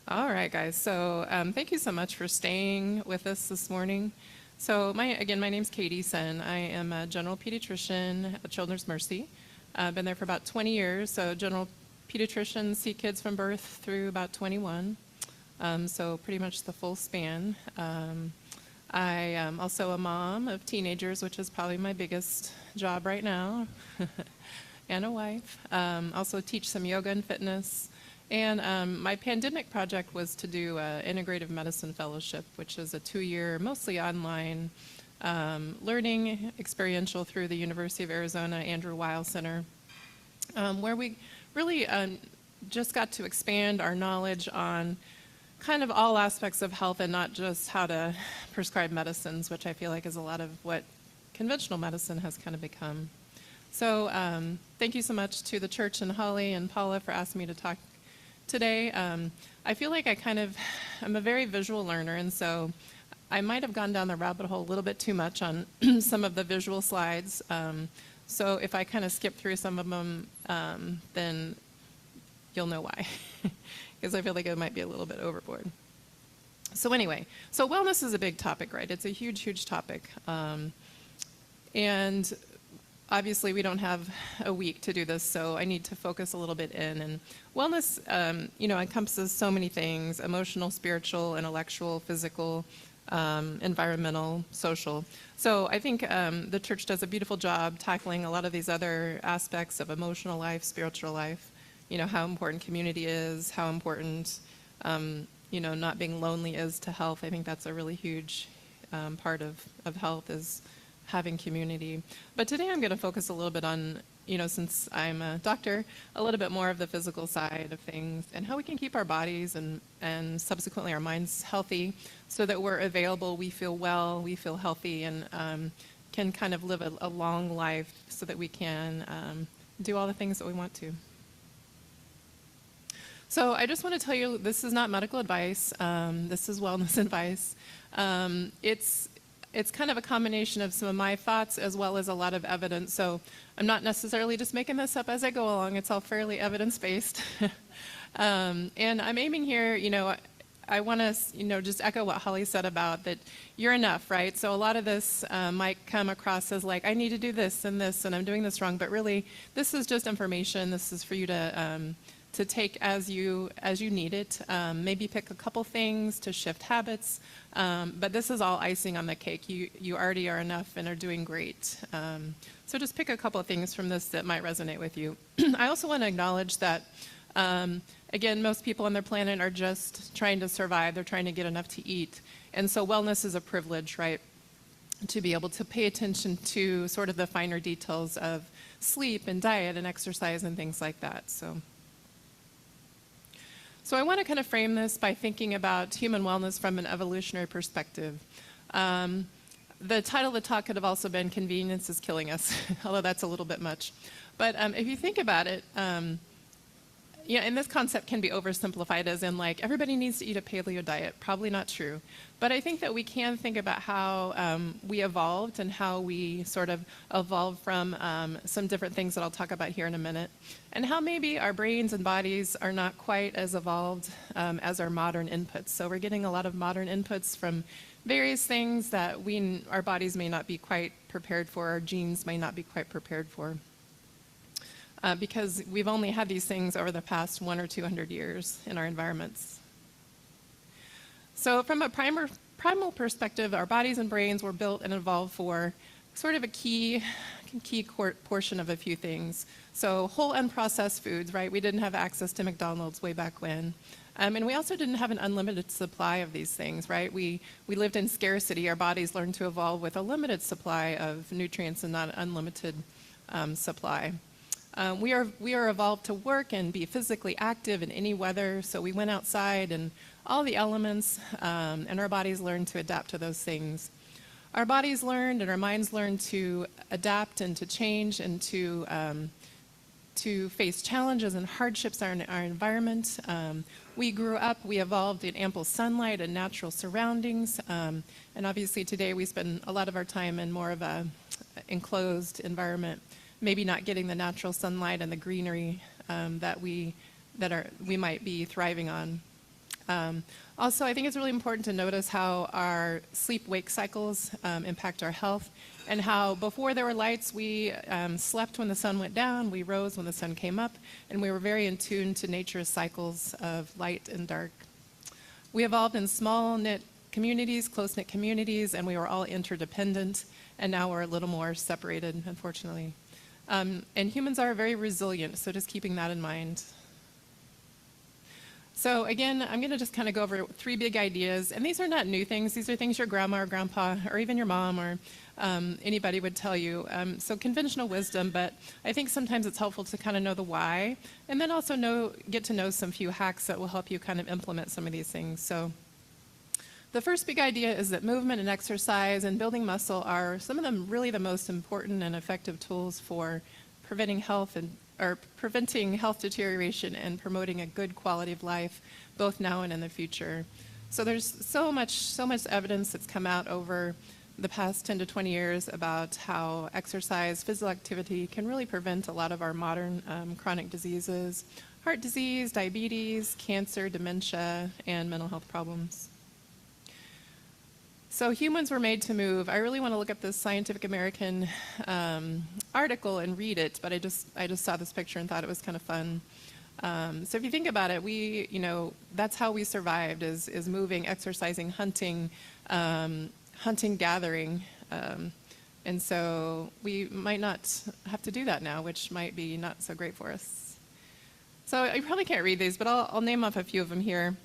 All right, guys. So thank you so much for staying with us this morning. So my name's Katie Senn. I am a general pediatrician at Children's Mercy. I've been there for about 20 years. So general pediatricians see kids from birth through about 21. So pretty much the full span. I am also a mom of teenagers, which is probably my biggest job right now, and a wife. Also teach some yoga and fitness. And my pandemic project was to do an Integrative Medicine Fellowship, which is a 2-year, mostly online learning experiential through the University of Arizona Andrew Weil Center, where we really just got to expand our knowledge on kind of all aspects of health and not just how to prescribe medicines, which I feel like is a lot of what conventional medicine has kind of become. So thank you so much to the church and Holly and Paula for asking me to talk today. I feel like I'm a very visual learner, and so I might have gone down the rabbit hole a little bit too much on some of the visual slides. So if I kind of skip through some of them, then you'll know why, because I feel like it might be a little bit overboard. So anyway, so wellness is a big topic, right? It's a huge, huge topic. And obviously, we don't have a week to do this, so I need to focus a little bit in. And wellness, encompasses so many things: emotional, spiritual, intellectual, physical, environmental, social. So I think the church does a beautiful job tackling a lot of these other aspects of emotional life, spiritual life. You know, how important community is, how important, not being lonely is to health. I think that's a really huge part of health, is having community. But today I'm going to focus a little bit on, since I'm a doctor, a little bit more of the physical side of things and how we can keep our bodies and subsequently our minds healthy so that we're available, we feel well, we feel healthy, and can kind of live a long life so that we can do all the things that we want to. So I just want to tell you, this is not medical advice. This is wellness advice. It's kind of a combination of some of my thoughts as well as a lot of evidence. So I'm not necessarily just making this up as I go along. It's all fairly evidence-based. And I'm aiming here, I want to, just echo what Holly said about that you're enough, right? So a lot of this might come across as like, I need to do this, and I'm doing this wrong. But really, this is just information. This is for you to take as you need it. Maybe pick a couple things to shift habits, but this is all icing on the cake. You already are enough and are doing great. So just pick a couple of things from this that might resonate with you. I also want to acknowledge that, again, most people on their planet are just trying to survive. They're trying to get enough to eat. And so wellness is a privilege, right? To be able to pay attention to sort of the finer details of sleep and diet and exercise and things like that. So I want to kind of frame this by thinking about human wellness from an evolutionary perspective. The title of the talk could have also been "Convenience is Killing Us," although that's a little bit much. But if you think about it, and this concept can be oversimplified as in like everybody needs to eat a paleo diet. Probably not true. But I think that we can think about how we evolved and how we sort of evolved from some different things that I'll talk about here in a minute, and how maybe our brains and bodies are not quite as evolved as our modern inputs. So we're getting a lot of modern inputs from various things that our bodies may not be quite prepared for, our genes may not be quite prepared for. Because we've only had these things over the past 100 or 200 years in our environments. So from a primal perspective, our bodies and brains were built and evolved for sort of a key portion of a few things. So whole unprocessed foods, right? We didn't have access to McDonald's way back when. And we also didn't have an unlimited supply of these things, right? We lived in scarcity. Our bodies learned to evolve with a limited supply of nutrients and not an unlimited supply. We are evolved to work and be physically active in any weather, so we went outside and all the elements, and our bodies learned to adapt to those things. Our bodies learned and our minds learned to adapt and to change and to face challenges and hardships in our environment. We grew up, we evolved in ample sunlight and natural surroundings, and obviously today we spend a lot of our time in more of a enclosed environment, maybe not getting the natural sunlight and the greenery that we might be thriving on. Also, I think it's really important to notice how our sleep-wake cycles impact our health, and how before there were lights, we slept when the sun went down, we rose when the sun came up, and we were very in tune to nature's cycles of light and dark. We evolved in small-knit communities, close-knit communities, and we were all interdependent, and now we're a little more separated, unfortunately. And humans are very resilient, so just keeping that in mind. So again, I'm going to just kind of go over 3 big ideas, and these are not new things. These are things your grandma or grandpa, or even your mom, or anybody would tell you. So conventional wisdom, but I think sometimes it's helpful to kind of know the why, and then also get to know some few hacks that will help you kind of implement some of these things. So the first big idea is that movement and exercise and building muscle are some of them really the most important and effective tools for preventing health deterioration and promoting a good quality of life, both now and in the future. So there's so much evidence that's come out over the past 10 to 20 years about how exercise, physical activity can really prevent a lot of our modern chronic diseases, heart disease, diabetes, cancer, dementia, and mental health problems. So humans were made to move. I really want to look at this Scientific American article and read it, but I just saw this picture and thought it was kind of fun. So if you think about it, that's how we survived, is moving, exercising, hunting, gathering. And so we might not have to do that now, which might be not so great for us. So I probably can't read these, but I'll name off a few of them here.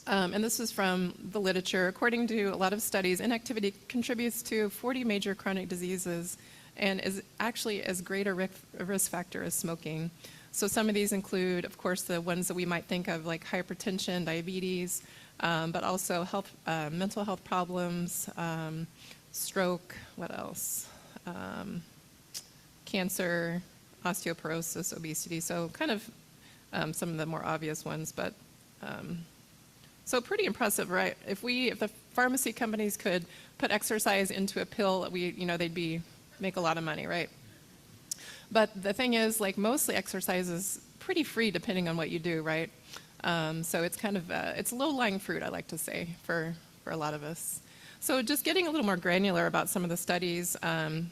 And this is from the literature. According to a lot of studies, inactivity contributes to 40 major chronic diseases and is actually as great a risk factor as smoking. So some of these include, of course, the ones that we might think of like hypertension, diabetes, but also mental health problems, stroke, what else? Cancer, osteoporosis, obesity. So kind of some of the more obvious ones, but so pretty impressive, right? If the pharmacy companies could put exercise into a pill, they'd make a lot of money, right? But the thing is, like, mostly exercise is pretty free depending on what you do, right? So it's kind of it's low-lying fruit, I like to say, for a lot of us. So just getting a little more granular about some of the studies.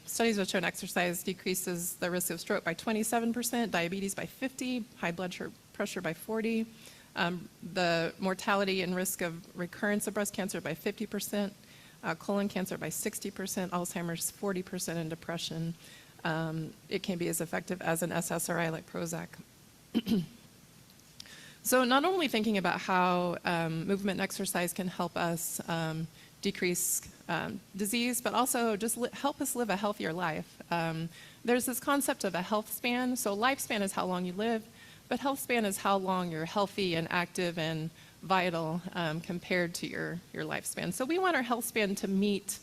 Studies have shown exercise decreases the risk of stroke by 27%, diabetes by 50%, high blood pressure by 40%. The mortality and risk of recurrence of breast cancer by 50%, colon cancer by 60%, Alzheimer's 40%, and depression. It can be as effective as an SSRI like Prozac. So not only thinking about how movement and exercise can help us decrease disease, but also just help us live a healthier life. There's this concept of a health span. So lifespan is how long you live, but health span is how long you're healthy and active and vital compared to your lifespan. So we want our health span to meet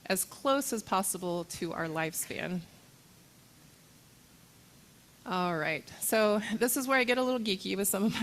as close as possible to our lifespan. All right, so this is where I get a little geeky with some of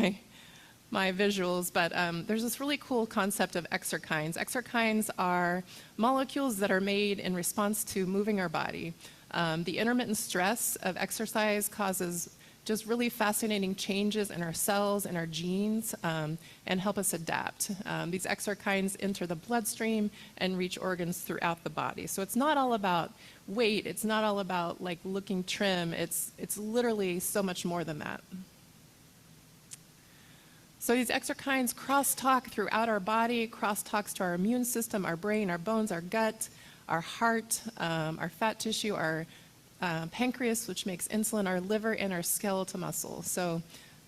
my visuals, but there's this really cool concept of exerkines. Exerkines are molecules that are made in response to moving our body. The intermittent stress of exercise causes just really fascinating changes in our cells and our genes and help us adapt. These exerkines enter the bloodstream and reach organs throughout the body. So it's not all about weight, it's not all about like looking trim, it's literally so much more than that. So these exerkines crosstalk throughout our body, crosstalks to our immune system, our brain, our bones, our gut, our heart, our fat tissue, our pancreas, which makes insulin, our liver, and our skeletal muscle. So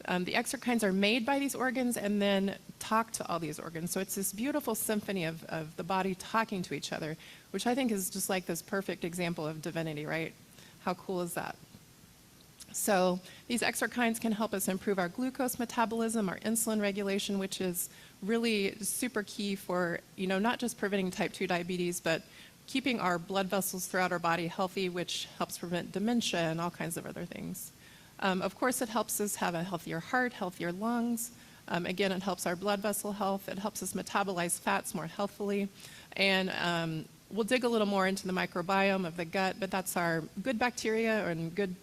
the exerkines are made by these organs and then talk to all these organs. So it's this beautiful symphony of the body talking to each other, which I think is just like this perfect example of divinity, right? How cool is that? So these exerkines can help us improve our glucose metabolism, our insulin regulation, which is really super key for, not just preventing type 2 diabetes, but keeping our blood vessels throughout our body healthy, which helps prevent dementia and all kinds of other things. Of course, it helps us have a healthier heart, healthier lungs. Again, it helps our blood vessel health. It helps us metabolize fats more healthfully. And we'll dig a little more into the microbiome of the gut, but that's our good bacteria and good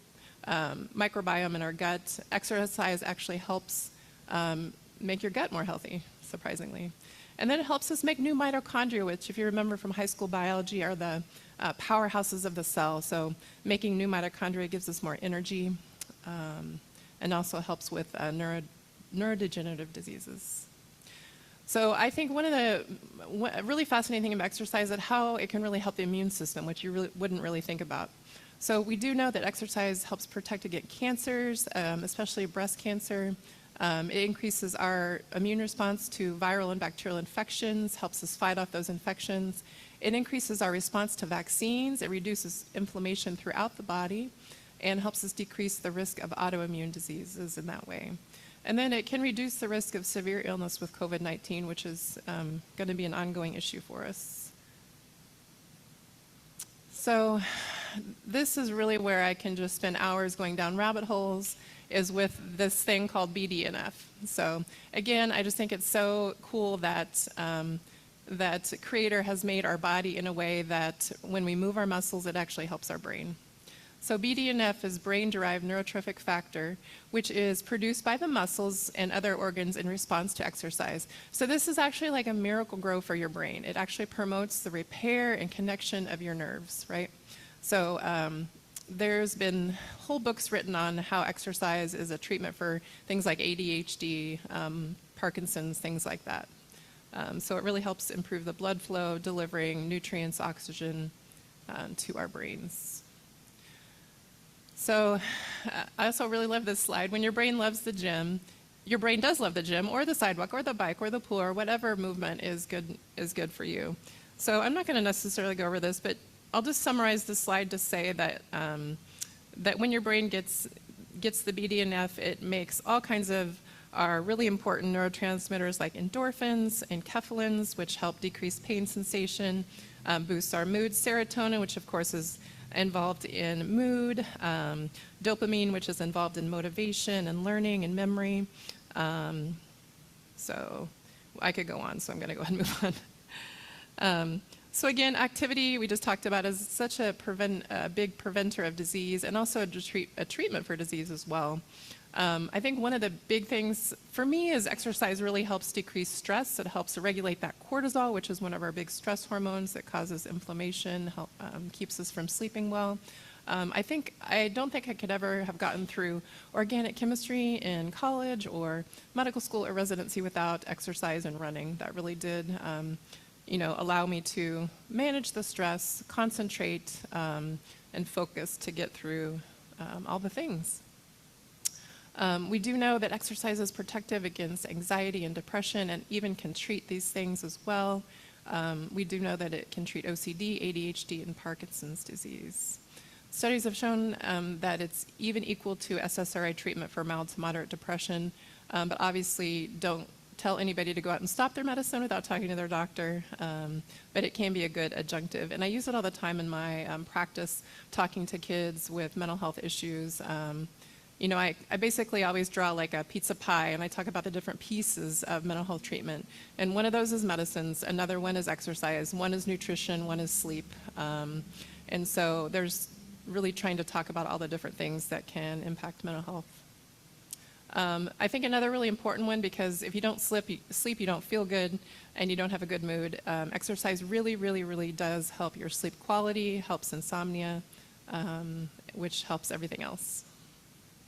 microbiome in our gut. Exercise actually helps make your gut more healthy. surprisingly. And then it helps us make new mitochondria, which, if you remember from high school biology, are the powerhouses of the cell. So making new mitochondria gives us more energy, and also helps with neurodegenerative diseases. So I think one of the really fascinating thing about exercise is how it can really help the immune system, which you wouldn't really think about. So we do know that exercise helps protect against cancers, especially breast cancer. It increases our immune response to viral and bacterial infections, helps us fight off those infections. It increases our response to vaccines. It reduces inflammation throughout the body and helps us decrease the risk of autoimmune diseases in that way. And then it can reduce the risk of severe illness with COVID-19, which is going to be an ongoing issue for us. So this is really where I can just spend hours going down rabbit holes, is with this thing called BDNF. So again, I just think it's so cool that that Creator has made our body in a way that when we move our muscles, it actually helps our brain. So BDNF is brain-derived neurotrophic factor, which is produced by the muscles and other organs in response to exercise. So this is actually like a miracle grow for your brain. It actually promotes the repair and connection of your nerves, right? So there's been whole books written on how exercise is a treatment for things like ADHD, Parkinson's, things like that. So it really helps improve the blood flow, delivering nutrients, oxygen to our brains. So I also really love this slide. When your brain loves the gym, your brain does love the gym or the sidewalk or the bike or the pool or whatever movement is good for you. So I'm not going to necessarily go over this, but I'll just summarize this slide to say that that when your brain gets the BDNF, it makes all kinds of our really important neurotransmitters like endorphins and enkephalins, which help decrease pain sensation, boosts our mood, serotonin, which of course is involved in mood, dopamine, which is involved in motivation and learning and memory. So I could go on, so I'm going to go ahead and move on. So again, activity, we just talked about, is such a big preventer of disease and also a treatment for disease as well. I think one of the big things for me is exercise really helps decrease stress. It helps regulate that cortisol, which is one of our big stress hormones that causes inflammation, keeps us from sleeping well. I don't think I could ever have gotten through organic chemistry in college or medical school or residency without exercise and running. That really did allow me to manage the stress, concentrate, and focus to get through all the things. We do know that exercise is protective against anxiety and depression, and even can treat these things as well. We do know that it can treat OCD, ADHD, and Parkinson's disease. Studies have shown that it's even equal to SSRI treatment for mild to moderate depression, but obviously don't tell anybody to go out and stop their medicine without talking to their doctor, but it can be a good adjunctive. And I use it all the time in my practice, talking to kids with mental health issues. I basically always draw like a pizza pie, and I talk about the different pieces of mental health treatment. And one of those is medicines, another one is exercise, one is nutrition, one is sleep. And so there's really trying to talk about all the different things that can impact mental health. I think another really important one, because if you don't sleep, you don't feel good, and you don't have a good mood. Exercise really, really, really does help your sleep quality, helps insomnia, which helps everything else.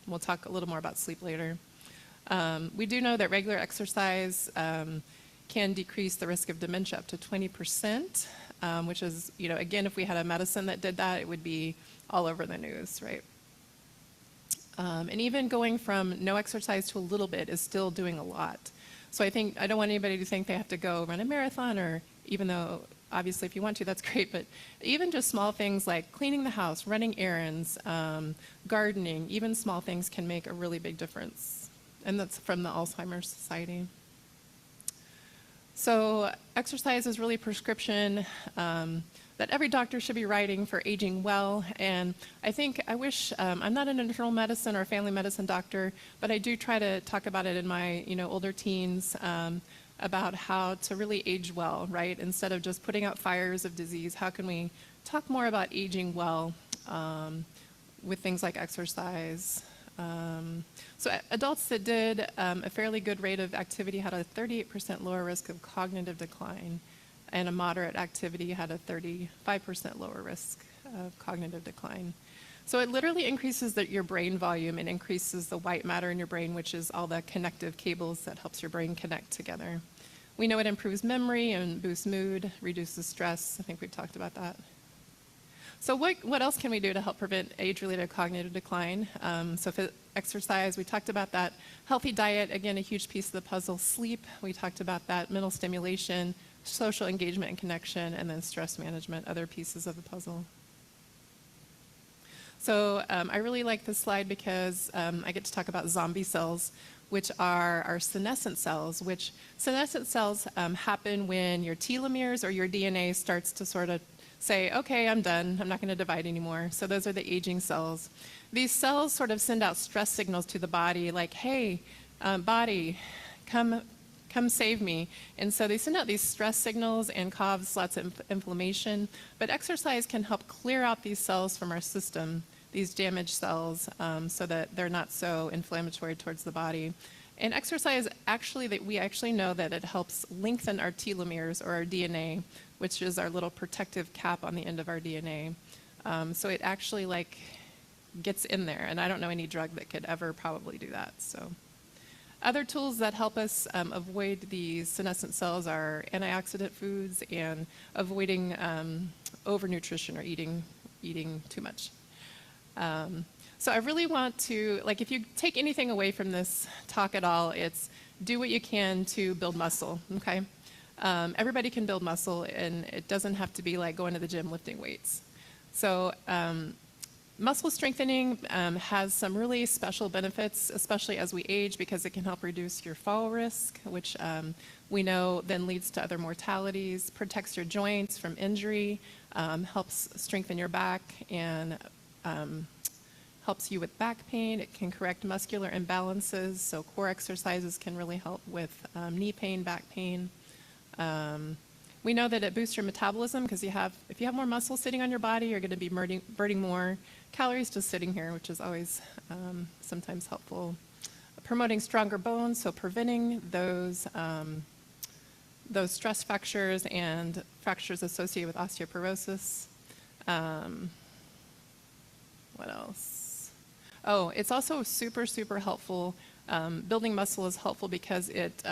We'll talk a little more about sleep later. We do know that regular exercise can decrease the risk of dementia up to 20%, which is, again, if we had a medicine that did that, it would be all over the news, right? And even going from no exercise to a little bit is still doing a lot. So I don't want anybody to think they have to go run a marathon, or even though obviously if you want to, that's great, but even just small things like cleaning the house, running errands, gardening, even small things can make a really big difference. And that's from the Alzheimer's Society. So exercise is really a prescription that every doctor should be writing for aging well. And I wish, I'm not an internal medicine or a family medicine doctor, but I do try to talk about it in my older teens, about how to really age well, right? Instead of just putting out fires of disease, how can we talk more about aging well with things like exercise? Adults that did a fairly good rate of activity had a 38% lower risk of cognitive decline, and a moderate activity had a 35% lower risk of cognitive decline. So it literally increases your brain volume and increases the white matter in your brain, which is all the connective cables that helps your brain connect together. We know it improves memory and boosts mood, reduces stress. I think we've talked about that. So what else can we do to help prevent age-related cognitive decline? Exercise, we talked about that. Healthy diet, again, a huge piece of the puzzle. Sleep, we talked about that. Mental stimulation, social engagement and connection, and then stress management, other pieces of the puzzle. So I really like this slide because I get to talk about zombie cells, which are our senescent cells, which senescent cells happen when your telomeres or your DNA starts to sort of say, okay, I'm done, I'm not going to divide anymore. So those are the aging cells. These cells sort of send out stress signals to the body like, hey, body, come save me. And so they send out these stress signals and cause lots of inflammation. But exercise can help clear out these cells from our system, these damaged cells, so that they're not so inflammatory towards the body. And exercise, we actually know that it helps lengthen our telomeres or our DNA, which is our little protective cap on the end of our DNA. So it actually gets in there, and I don't know any drug that could ever probably do that. So other tools that help us avoid these senescent cells are antioxidant foods and avoiding overnutrition or eating too much. So I really want to, if you take anything away from this talk at all, it's do what you can to build muscle, okay? Everybody can build muscle, and it doesn't have to be like going to the gym lifting weights. So muscle strengthening has some really special benefits, especially as we age, because it can help reduce your fall risk, which we know then leads to other mortalities, protects your joints from injury, helps strengthen your back, and helps you with back pain. It can correct muscular imbalances, so core exercises can really help with knee pain, back pain. We know that it boosts your metabolism because if you have more muscle sitting on your body, you're going to be burning more calories just sitting here, which is always sometimes helpful. Promoting stronger bones, so preventing those stress fractures and fractures associated with osteoporosis. What else? Oh, it's also super, super helpful. Building muscle is helpful because it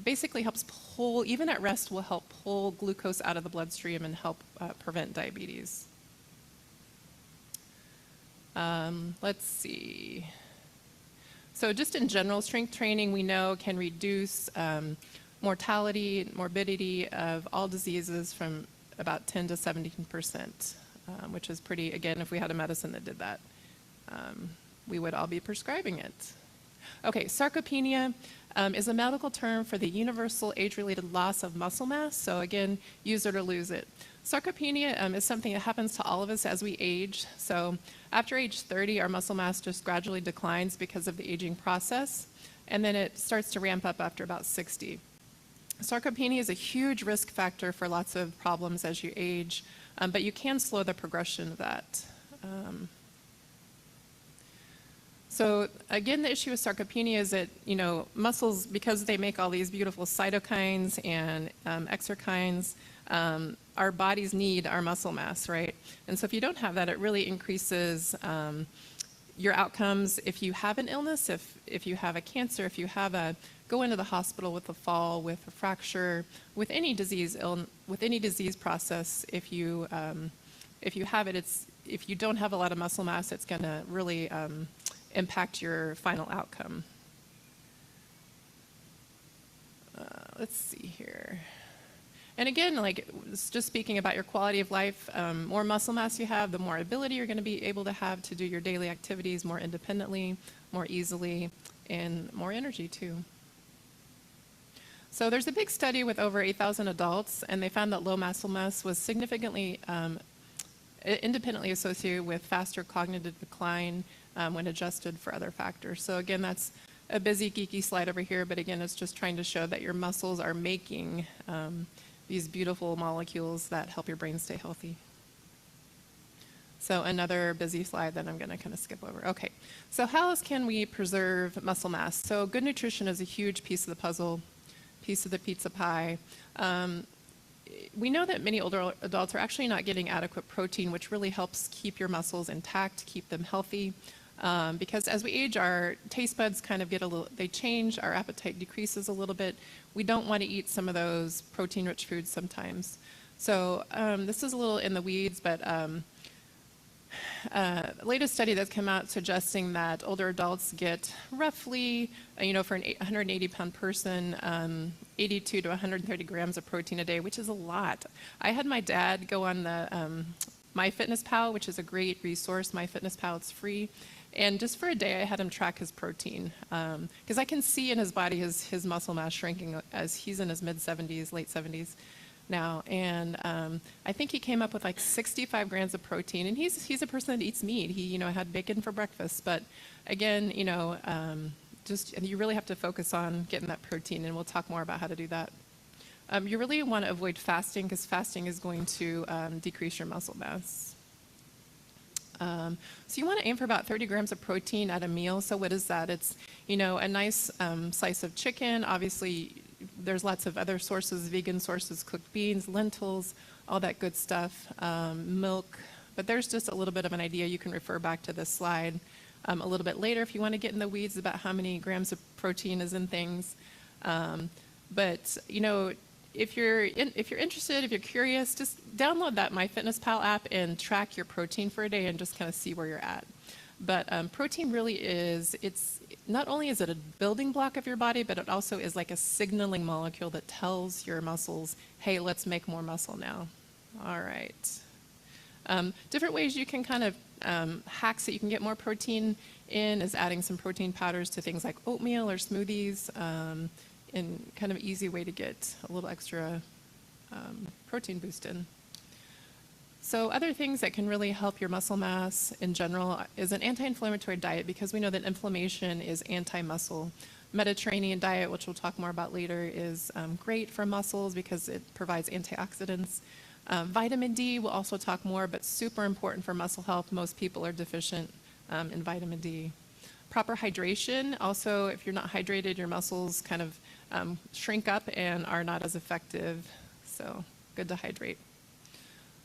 basically helps pull, even at rest, will help pull glucose out of the bloodstream and help prevent diabetes. Let's see. So just in general, strength training we know can reduce mortality, morbidity of all diseases from about 10 to 17%, which is pretty, again, if we had a medicine that did that, we would all be prescribing it. Okay, sarcopenia is a medical term for the universal age-related loss of muscle mass. So again, use it or lose it. Sarcopenia is something that happens to all of us as we age. So after age 30, our muscle mass just gradually declines because of the aging process, and then it starts to ramp up after about 60. Sarcopenia is a huge risk factor for lots of problems as you age, but you can slow the progression of that. So again, the issue with sarcopenia is that, muscles, because they make all these beautiful cytokines and exerkines, our bodies need our muscle mass, right? And so if you don't have that, it really increases your outcomes. If you have an illness, if you have a cancer, if you have go into the hospital with a fall, with a fracture, with any disease, with any disease process, if you have it, if you don't have a lot of muscle mass, it's going to really impact your final outcome. Let's see here. And again, just speaking about your quality of life, more muscle mass you have, the more ability you're going to be able to have to do your daily activities more independently, more easily, and more energy too. So there's a big study with over 8,000 adults, and they found that low muscle mass was significantly independently associated with faster cognitive decline when adjusted for other factors. So again, that's a busy, geeky slide over here, but again, it's just trying to show that your muscles are making these beautiful molecules that help your brain stay healthy. So another busy slide that I'm going to kind of skip over. Okay, so how else can we preserve muscle mass? So good nutrition is a huge piece of the puzzle, piece of the pizza pie. We know that many older adults are actually not getting adequate protein, which really helps keep your muscles intact, keep them healthy. Because as we age, our taste buds kind of they change, our appetite decreases a little bit. We don't want to eat some of those protein-rich foods sometimes. So this is a little in the weeds, but latest study that's come out suggesting that older adults get roughly, for an 180-pound person, 82 to 130 grams of protein a day, which is a lot. I had my dad go on the MyFitnessPal, which is a great resource. MyFitnessPal, it's free. And just for a day, I had him track his protein. Because I can see in his body his muscle mass shrinking as he's in his mid-70s, late 70s now. And I think he came up with like 65 grams of protein. And he's a person that eats meat. He, had bacon for breakfast. But again, you really have to focus on getting that protein. And we'll talk more about how to do that. You really want to avoid fasting because fasting is going to decrease your muscle mass. So you want to aim for about 30 grams of protein at a meal. So what is that? It's, a nice slice of chicken. Obviously, there's lots of other sources, vegan sources, cooked beans, lentils, all that good stuff, milk. But there's just a little bit of an idea. You can refer back to this slide a little bit later if you want to get in the weeds about how many grams of protein is in things. But if you're interested, if you're curious, just download that MyFitnessPal app and track your protein for a day and just kind of see where you're at. But protein really it's not only is it a building block of your body, but it also is like a signaling molecule that tells your muscles, hey, let's make more muscle now. All right. Different ways you can kind of hacks that you can get more protein in is adding some protein powders to things like oatmeal or smoothies. And kind of easy way to get a little extra protein boost in. So other things that can really help your muscle mass in general is an anti-inflammatory diet because we know that inflammation is anti-muscle. Mediterranean diet, which we'll talk more about later, is great for muscles because it provides antioxidants. Vitamin D, we'll also talk more, but super important for muscle health. Most people are deficient in vitamin D. Proper hydration, also if you're not hydrated, your muscles kind of shrink up and are not as effective, so good to hydrate.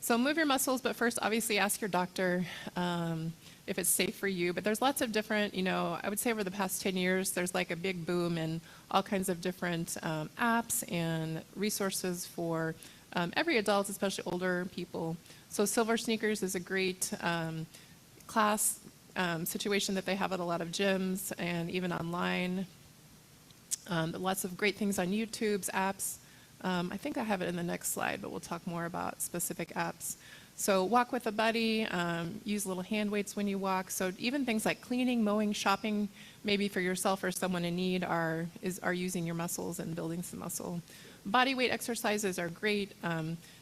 So move your muscles, but first obviously ask your doctor if it's safe for you, but there's lots of different, I would say over the past 10 years, there's like a big boom in all kinds of different apps and resources for every adult, especially older people. So Silver Sneakers is a great class situation that they have at a lot of gyms and even online. Lots of great things on YouTube's apps. I think I have it in the next slide, but we'll talk more about specific apps. So walk with a buddy, use little hand weights when you walk. So even things like cleaning, mowing, shopping, maybe for yourself or someone in need are using your muscles and building some muscle. Body weight exercises are great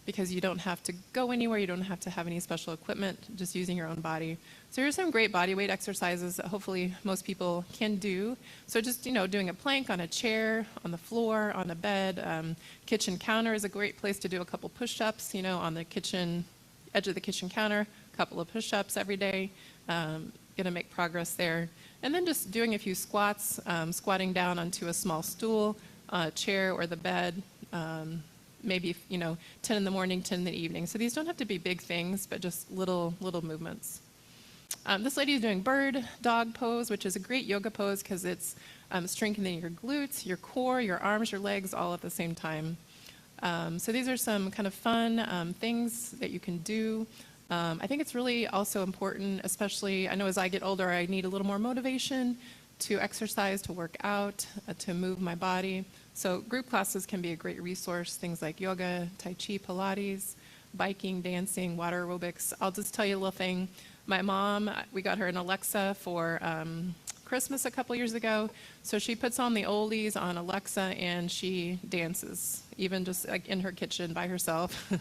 because you don't have to go anywhere, you don't have to have any special equipment, just using your own body. So here's some great body weight exercises that hopefully most people can do. So just, doing a plank on a chair, on the floor, on a bed. Kitchen counter is a great place to do a couple push-ups, on the edge of the kitchen counter, a couple of push-ups every day. Gonna make progress there. And then just doing a few squats, squatting down onto a small stool, chair or the bed, maybe 10 in the morning, 10 in the evening. So these don't have to be big things, but just little movements. This lady is doing bird dog pose, which is a great yoga pose because it's strengthening your glutes, your core, your arms, your legs all at the same time. So these are some kind of fun things that you can do. I think it's really also important, especially I know as I get older, I need a little more motivation to exercise, to work out, to move my body. So group classes can be a great resource, things like yoga, Tai Chi, Pilates, biking, dancing, water aerobics. I'll just tell you a little thing. My mom, we got her an Alexa for Christmas a couple years ago. So she puts on the oldies on Alexa and she dances, even just like in her kitchen by herself.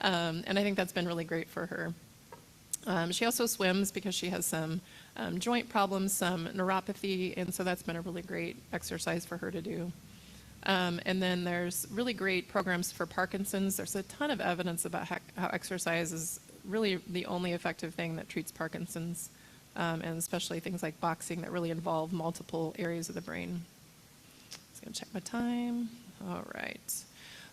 And I think that's been really great for her. She also swims because she has some joint problems, some neuropathy, and so that's been a really great exercise for her to do. And then there's really great programs for Parkinson's. There's a ton of evidence about how exercise is really the only effective thing that treats Parkinson's, and especially things like boxing that really involve multiple areas of the brain. Just gonna check my time. All right.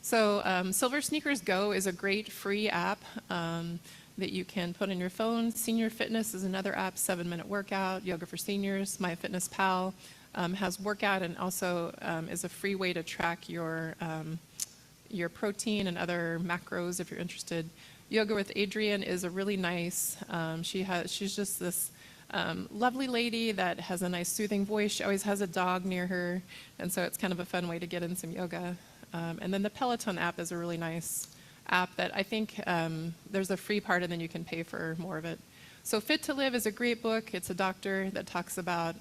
So Silver Sneakers Go is a great free app that you can put on your phone. Senior Fitness is another app, 7-minute workout, yoga for seniors. MyFitnessPal has workout and also is a free way to track your protein and other macros if you're interested. Yoga with Adriene is a really nice, she's just this lovely lady that has a nice soothing voice. She always has a dog near her, and so it's kind of a fun way to get in some yoga. And then the Peloton app is a really nice app that I think there's a free part and then you can pay for more of it. So Fit to Live is a great book. It's a doctor that talks about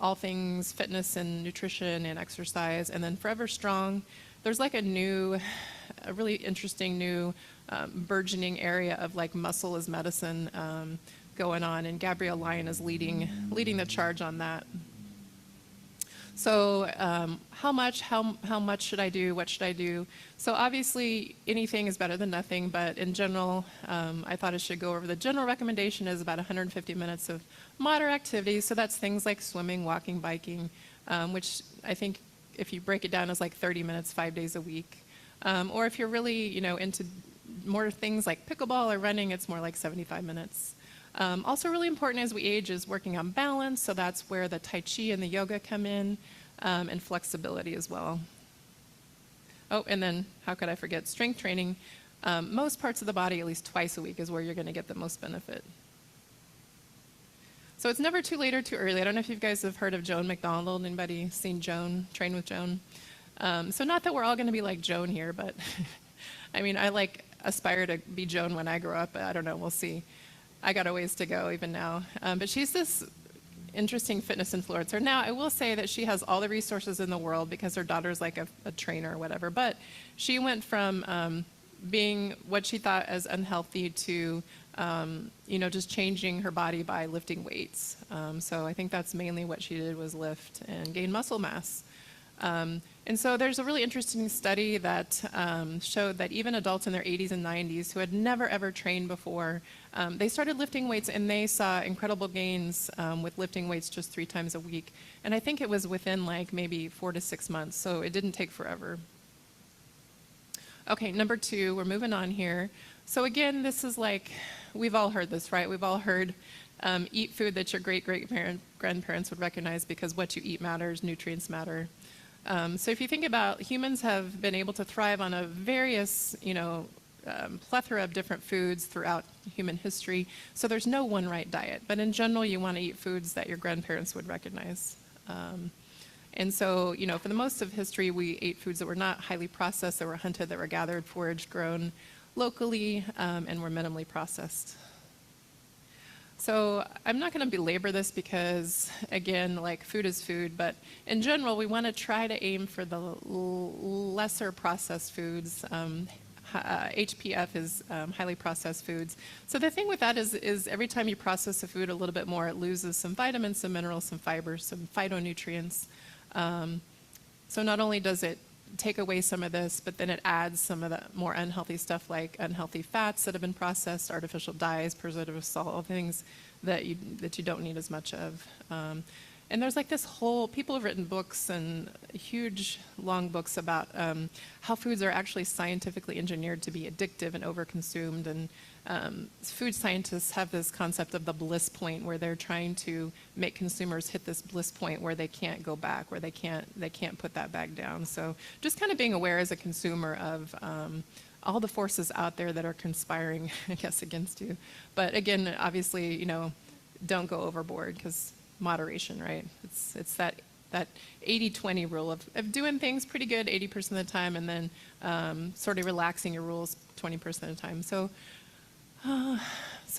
all things fitness and nutrition and exercise. And then Forever Strong, there's like a really interesting new burgeoning area of like muscle as medicine going on, and Gabrielle Lyon is leading the charge on that. So how much should I do? What should I do? So obviously anything is better than nothing, but in general, I thought I should go over the general recommendation is about 150 minutes of moderate activity. So that's things like swimming, walking, biking, which I think if you break it down is like 30 minutes, 5 days a week. Or if you're really, into more things like pickleball or running, it's more like 75 minutes. Also really important as we age is working on balance, so that's where the Tai Chi and the yoga come in, and flexibility as well. Oh, and then how could I forget strength training? Most parts of the body at least twice a week is where you're going to get the most benefit. So it's never too late or too early. I don't know if you guys have heard of Joan McDonald. Anybody seen Joan, Train with Joan? So not that we're all going to be like Joan here, but I mean, I aspire to be Joan when I grow up, but I don't know, we'll see. I got a ways to go even now. But she's this interesting fitness influencer. Now, I will say that she has all the resources in the world because her daughter's like a trainer or whatever. But she went from being what she thought as unhealthy to, just changing her body by lifting weights. So I think that's mainly what she did was lift and gain muscle mass. And so there's a really interesting study that showed that even adults in their 80s and 90s who had never ever trained before, they started lifting weights and they saw incredible gains with lifting weights just 3 times a week. And I think it was within like maybe 4 to 6 months, so it didn't take forever. Okay, number 2, we're moving on here. So again, this is like, we've all heard this, right? We've all heard eat food that your great-great-grandparents would recognize because what you eat matters, nutrients matter. So if you think about humans have been able to thrive on a various, plethora of different foods throughout human history. So there's no one right diet, but in general, you want to eat foods that your grandparents would recognize. And so, for the most of history, we ate foods that were not highly processed, that were hunted, that were gathered, foraged, grown locally, and were minimally processed. So I'm not going to belabor this because, again, like food is food, but in general, we want to try to aim for the lesser processed foods. HPF is highly processed foods. So the thing with that is every time you process a food a little bit more, it loses some vitamins, some minerals, some fibers, some phytonutrients. So not only does it take away some of this, but then it adds some of the more unhealthy stuff like unhealthy fats that have been processed, artificial dyes, preservatives, salt, all things that you don't need as much of. And there's like this whole, people have written books and huge long books about how foods are actually scientifically engineered to be addictive and overconsumed. And food scientists have this concept of the bliss point where they're trying to make consumers hit this bliss point where they can't go back, where they can't put that back down. So just kind of being aware as a consumer of all the forces out there that are conspiring, I guess, against you. But again, obviously, don't go overboard because moderation, right? It's that 80-20 rule of doing things pretty good 80% of the time and then sort of relaxing your rules 20% of the time. So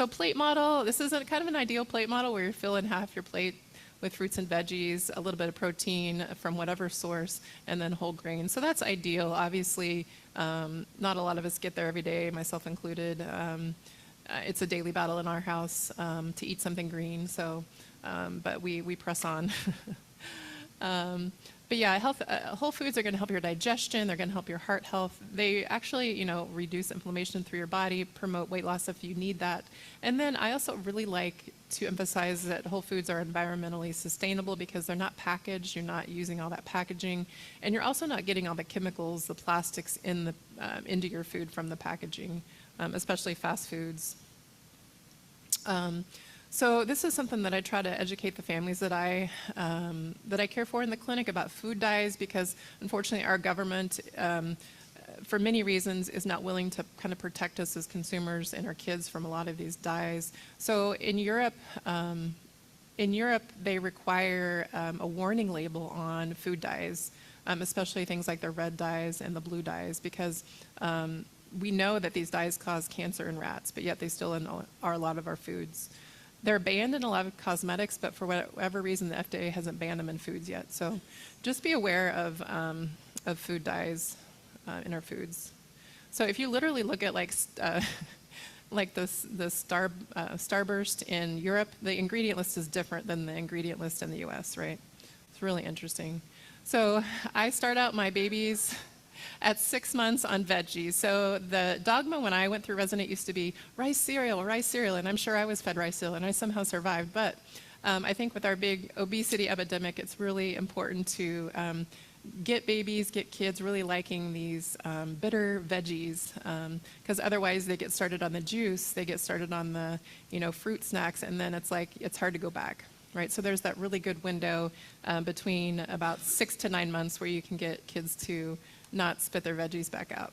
plate model, this is kind of an ideal plate model where you're filling half your plate with fruits and veggies, a little bit of protein from whatever source, and then whole grains. So that's ideal. Obviously, not a lot of us get there every day, myself included. It's a daily battle in our house to eat something green, so but we press on. But yeah, whole foods are going to help your digestion. They're going to help your heart health. They actually, reduce inflammation through your body, promote weight loss if you need that. And then I also really like to emphasize that whole foods are environmentally sustainable because they're not packaged. You're not using all that packaging, and you're also not getting all the chemicals, the plastics into your food from the packaging, especially fast foods. So this is something that I try to educate the families that I care for in the clinic about food dyes, because unfortunately our government, for many reasons, is not willing to kind of protect us as consumers and our kids from a lot of these dyes. So in Europe, they require a warning label on food dyes, especially things like the red dyes and the blue dyes, because we know that these dyes cause cancer in rats, but yet they still are a lot of our foods. They're banned in a lot of cosmetics, but for whatever reason, the FDA hasn't banned them in foods yet. So just be aware of food dyes in our foods. So if you literally look at like the Starburst in Europe, the ingredient list is different than the ingredient list in the US, right? It's really interesting. So I start out my babies at 6 months on veggies. So the dogma when I went through resident used to be rice cereal, and I'm sure I was fed rice cereal and I somehow survived. But I think with our big obesity epidemic, it's really important to get kids really liking these bitter veggies, because otherwise they get started on the juice, they get started on the fruit snacks, and then it's hard to go back. Right, so there's that really good window between about 6 to 9 months where you can get kids to not spit their veggies back out.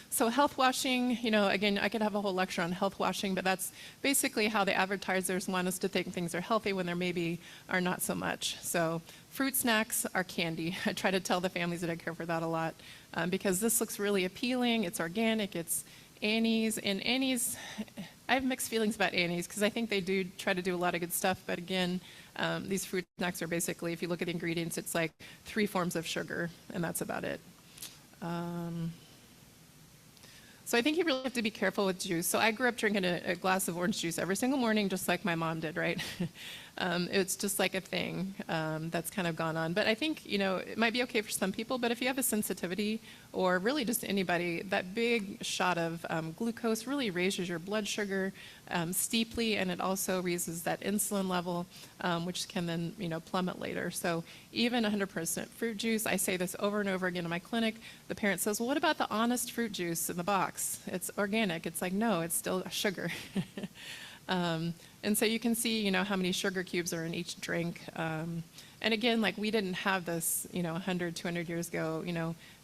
So health washing, again, I could have a whole lecture on health washing, but that's basically how the advertisers want us to think things are healthy when they maybe are not so much. So fruit snacks are candy. I try to tell the families that I care for that a lot, because this looks really appealing. It's organic. It's Annie's, and Annie's, I have mixed feelings about Annie's because I think they do try to do a lot of good stuff, but again, these fruit snacks are basically, if you look at the ingredients, it's like 3 forms of sugar, and that's about it. So I think you really have to be careful with juice. So I grew up drinking a glass of orange juice every single morning, just like my mom did, right? It's just like a thing that's kind of gone on. But I think, it might be okay for some people, but if you have a sensitivity, or really just anybody, that big shot of glucose really raises your blood sugar steeply, and it also raises that insulin level, which can then, plummet later. So even 100% fruit juice, I say this over and over again in my clinic, the parent says, well, what about the honest fruit juice in the box? It's organic. It's like, no, it's still sugar. And so you can see, how many sugar cubes are in each drink. And again, like we didn't have this, 100, 200 years ago.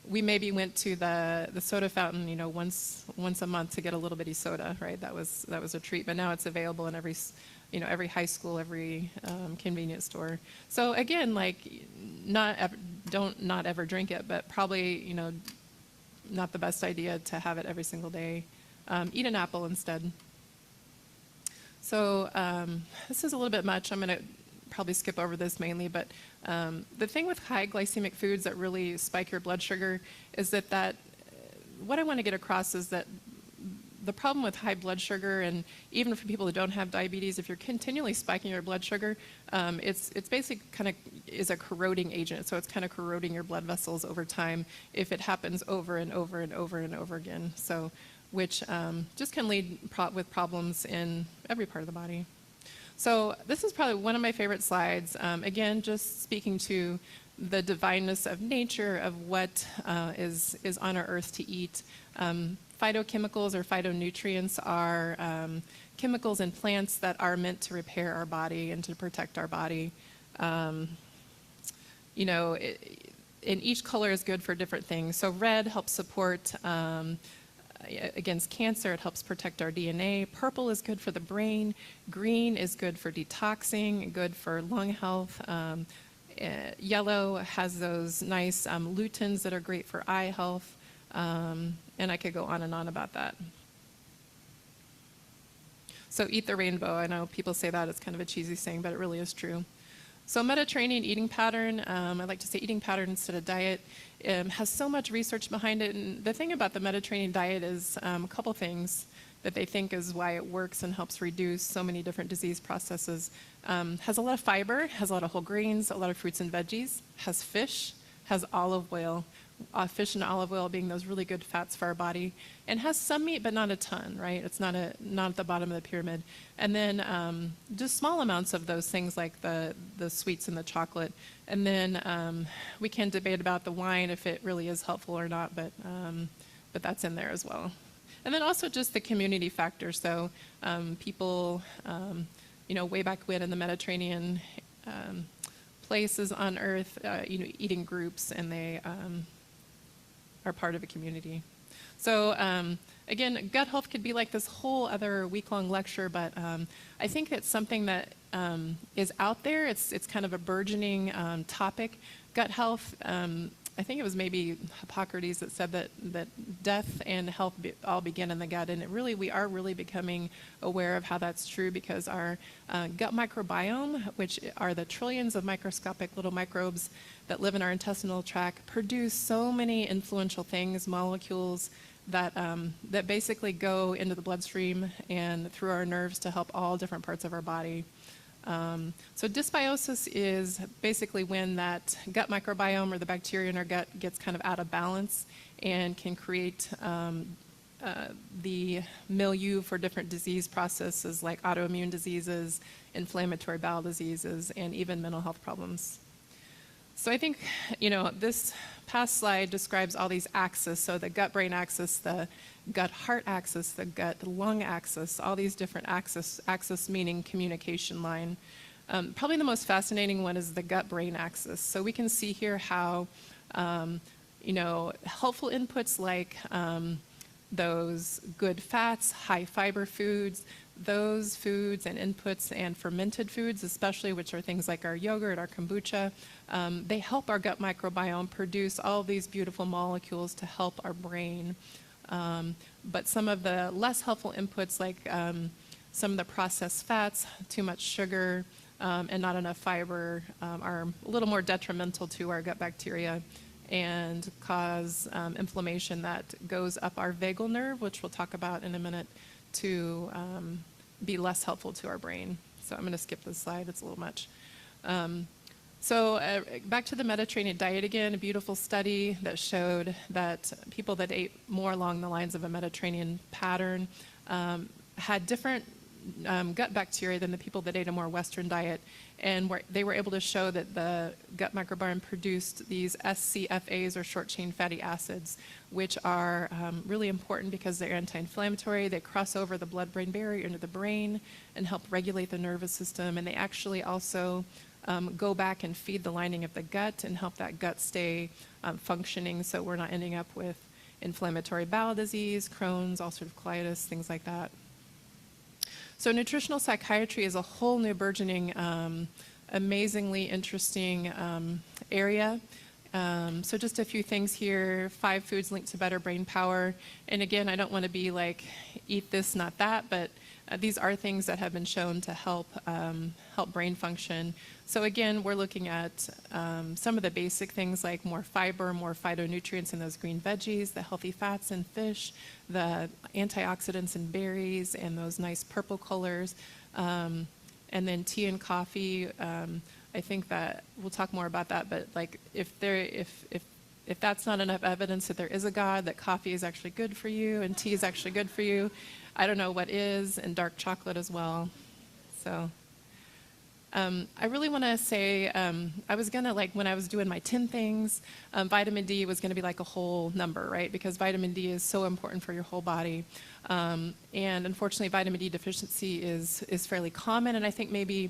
We maybe went to the soda fountain, once a month to get a little bitty soda, right? That was a treat. But now it's available in every high school, every convenience store. So again, like don't not ever drink it, but probably, not the best idea to have it every single day. Eat an apple instead. So this is a little bit much. I'm going to probably skip over this mainly, but the thing with high glycemic foods that really spike your blood sugar is that what I want to get across is that the problem with high blood sugar, and even for people who don't have diabetes, if you're continually spiking your blood sugar, it's basically kind of is a corroding agent. So it's kind of corroding your blood vessels over time if it happens over and over and over and over again. So which just can lead with problems in every part of the body. So this is probably one of my favorite slides. Again, just speaking to the divineness of nature, of what is on our earth to eat. Phytochemicals or phytonutrients are chemicals in plants that are meant to repair our body and to protect our body. And each color is good for different things. So red helps support against cancer. It helps protect our DNA. Purple is good for the brain. Green is good for detoxing, good for lung health. Yellow has those nice luteins that are great for eye health. And I could go on and on about that. So eat the rainbow. I know people say that, it's kind of a cheesy saying, but it really is true. So Mediterranean eating pattern, I like to say eating pattern instead of diet, has so much research behind it. And the thing about the Mediterranean diet is a couple things. that they think is why it works and helps reduce so many different disease processes. Has a lot of fiber, has a lot of whole grains, a lot of fruits and veggies, has fish, has olive oil, fish and olive oil being those really good fats for our body, and has some meat but not a ton, right? It's not at the bottom of the pyramid. And then just small amounts of those things like the sweets and the chocolate. And then we can debate about the wine if it really is helpful or not, but that's in there as well. And then also just the community factor. So people, way back when in the Mediterranean, places on Earth, eating groups, and they are part of a community. So again, gut health could be like this whole other week-long lecture, but I think it's something that is out there. It's kind of a burgeoning topic. Gut health, I think it was maybe Hippocrates that said that death and health all begin in the gut, and we are really becoming aware of how that's true, because our gut microbiome, which are the trillions of microscopic little microbes that live in our intestinal tract, produce so many influential things, molecules that basically go into the bloodstream and through our nerves to help all different parts of our body. So dysbiosis is basically when that gut microbiome or the bacteria in our gut gets kind of out of balance and can create the milieu for different disease processes like autoimmune diseases, inflammatory bowel diseases, and even mental health problems. So I think, this past slide describes all these axes. So the gut-brain axis, the gut-heart axis, the gut-lung axis, all these different axis meaning communication line. Probably the most fascinating one is the gut-brain axis. So we can see here how, helpful inputs like those good fats, high fiber foods, those foods and inputs and fermented foods, especially, which are things like our yogurt, our kombucha, they help our gut microbiome produce all these beautiful molecules to help our brain. But some of the less helpful inputs, like some of the processed fats, too much sugar, and not enough fiber, are a little more detrimental to our gut bacteria and cause inflammation that goes up our vagal nerve, which we'll talk about in a minute, to be less helpful to our brain. So I'm going to skip this slide. It's a little much. So back to the Mediterranean diet again, a beautiful study that showed that people that ate more along the lines of a Mediterranean pattern had different gut bacteria than the people that ate a more Western diet. And they were able to show that the gut microbiome produced these SCFAs, or short-chain fatty acids, which are really important because they're anti-inflammatory. They cross over the blood-brain barrier into the brain and help regulate the nervous system. And they actually also go back and feed the lining of the gut and help that gut stay functioning, so we're not ending up with inflammatory bowel disease, Crohn's, ulcerative colitis, things like that. So nutritional psychiatry is a whole new burgeoning, amazingly interesting area. So just a few things here. 5 foods linked to better brain power. And again, I don't want to be like, eat this, not that, but these are things that have been shown to help brain function. So again, we're looking at some of the basic things like more fiber, more phytonutrients in those green veggies, the healthy fats in fish, the antioxidants in berries, and those nice purple colors. And then tea and coffee. I think that we'll talk more about that, but like if that's not enough evidence that there is a God, that coffee is actually good for you and tea is actually good for you, I don't know what is, and dark chocolate as well. So I really want to say, I was going to, like, when I was doing my 10 things, vitamin D was going to be like a whole number, right? Because vitamin D is so important for your whole body. And unfortunately, vitamin D deficiency is fairly common, and I think maybe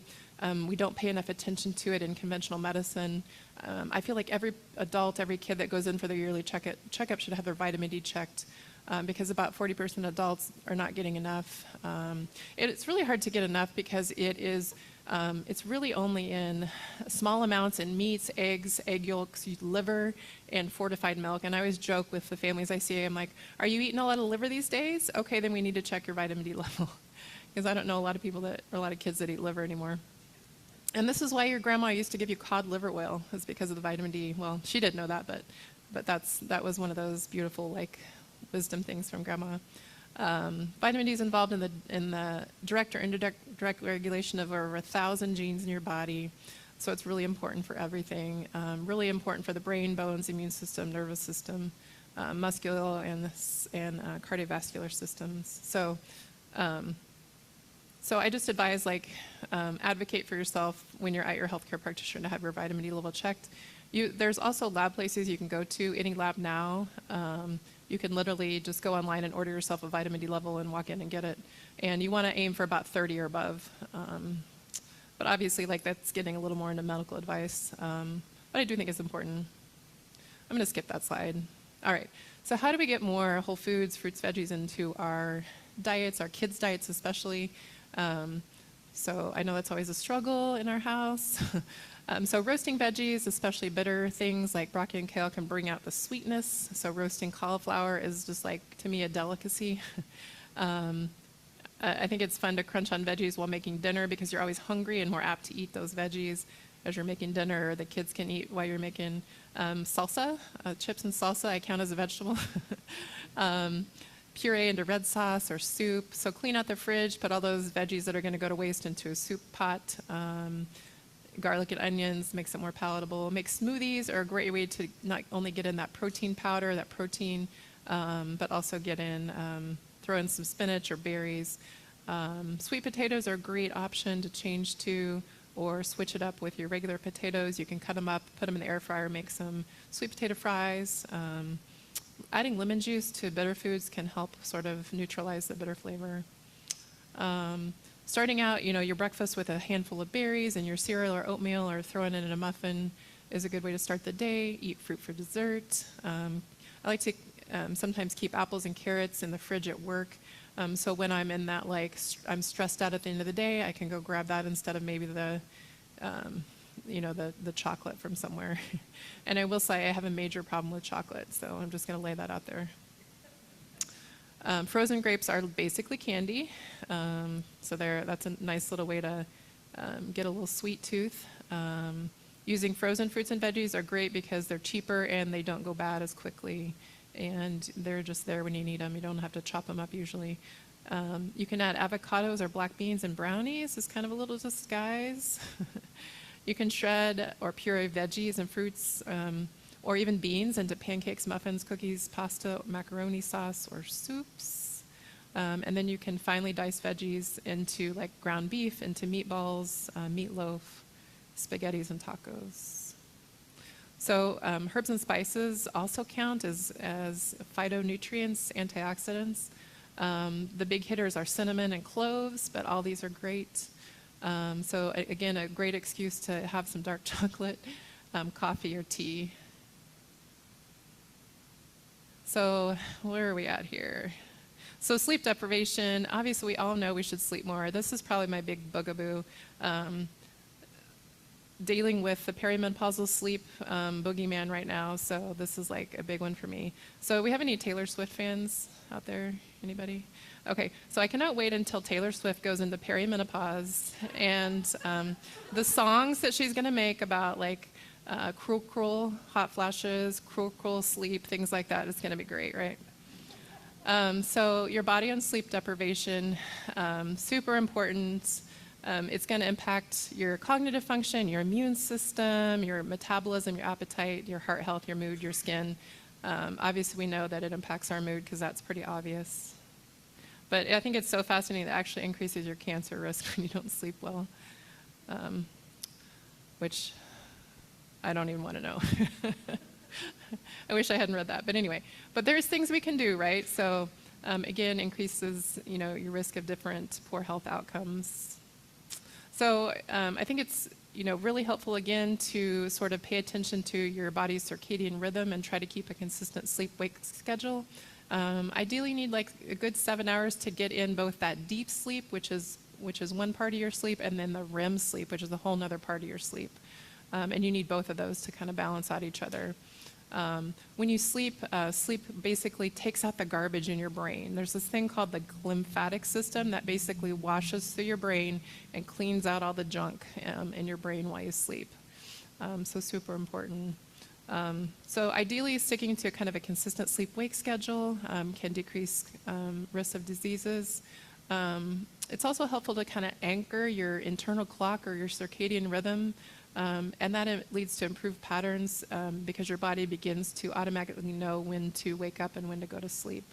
we don't pay enough attention to it in conventional medicine. I feel like every adult, every kid that goes in for their yearly checkup should have their vitamin D checked. Because about 40% of adults are not getting enough. It's really hard to get enough because it's really only in small amounts in meats, eggs, egg yolks, liver, and fortified milk. And I always joke with the families I see, I'm like, are you eating a lot of liver these days? Okay, then we need to check your vitamin D level. Because I don't know a lot of kids that eat liver anymore. And this is why your grandma used to give you cod liver oil, is because of the vitamin D. Well, she didn't know that, but that was one of those beautiful, like, wisdom things from grandma. Vitamin D is involved in the direct or indirect regulation of over 1,000 genes in your body. So it's really important for everything. Really important for the brain, bones, immune system, nervous system, muscular and cardiovascular systems. So I just advise, advocate for yourself when you're at your healthcare practitioner to have your vitamin D level checked. There's also lab places you can go to, any lab now. You can literally just go online and order yourself a vitamin D level and walk in and get it. And you want to aim for about 30 or above. But obviously, that's getting a little more into medical advice. But I do think it's important. I'm going to skip that slide. All right. So how do we get more whole foods, fruits, veggies into our diets, our kids' diets especially? So I know that's always a struggle in our house. So roasting veggies, especially bitter things like broccoli and kale, can bring out the sweetness. So roasting cauliflower is just to me, a delicacy. I think it's fun to crunch on veggies while making dinner because you're always hungry and more apt to eat those veggies as you're making dinner, or the kids can eat while you're making salsa, chips and salsa. I count as a vegetable. Puree into red sauce or soup. So clean out the fridge, put all those veggies that are going to go to waste into a soup pot. Garlic and onions makes it more palatable. Make smoothies are a great way to not only get in that protein powder, that protein, but also get in, throw in some spinach or berries. Sweet potatoes are a great option to change to, or switch it up with your regular potatoes. You can cut them up, put them in the air fryer, make some sweet potato fries. Adding lemon juice to bitter foods can help sort of neutralize the bitter flavor. Starting out, your breakfast with a handful of berries and your cereal or oatmeal, or throwing it in a muffin is a good way to start the day. Eat fruit for dessert. I like to sometimes keep apples and carrots in the fridge at work. So when I'm in that, I'm stressed out at the end of the day, I can go grab that instead of maybe the chocolate from somewhere. And I will say I have a major problem with chocolate, so I'm just going to lay that out there. Frozen grapes are basically candy, so that's a nice little way to get a little sweet tooth. Using frozen fruits and veggies are great because they're cheaper and they don't go bad as quickly, and they're just there when you need them. You don't have to chop them up usually. You can add avocados or black beans and brownies as kind of a little disguise. You can shred or puree veggies and fruits, or even beans into pancakes, muffins, cookies, pasta, macaroni sauce, or soups. And then you can finely dice veggies into ground beef, into meatballs, meatloaf, spaghettis, and tacos. So herbs and spices also count as phytonutrients, antioxidants. The big hitters are cinnamon and cloves, but all these are great. So again, a great excuse to have some dark chocolate, coffee, or tea. So where are we at here? So sleep deprivation, obviously we all know we should sleep more. This is probably my big bugaboo. Dealing with the perimenopausal sleep boogeyman right now, so this is a big one for me. So we have any Taylor Swift fans out there? Anybody? Okay, so I cannot wait until Taylor Swift goes into perimenopause, and the songs that she's going to make about cruel hot flashes, cruel sleep, things like that, is going to be great, right? So your body on sleep deprivation, super important. It's going to impact your cognitive function, your immune system, your metabolism, your appetite, your heart health, your mood, your skin. Obviously, we know that it impacts our mood because that's pretty obvious. But I think it's so fascinating that it actually increases your cancer risk when you don't sleep well, which I don't even want to know. I wish I hadn't read that. But anyway, there's things we can do, right? So again, increases your risk of different poor health outcomes. So I think it's really helpful again to sort of pay attention to your body's circadian rhythm and try to keep a consistent sleep-wake schedule. Ideally, you need a good 7 hours to get in both that deep sleep, which is one part of your sleep, and then the REM sleep, which is a whole other part of your sleep. And you need both of those to kind of balance out each other. When you sleep, sleep basically takes out the garbage in your brain. There's this thing called the lymphatic system that basically washes through your brain and cleans out all the junk in your brain while you sleep. So super important. So ideally, sticking to kind of a consistent sleep-wake schedule can decrease risk of diseases. It's also helpful to kind of anchor your internal clock or your circadian rhythm, and that leads to improved patterns because your body begins to automatically know when to wake up and when to go to sleep.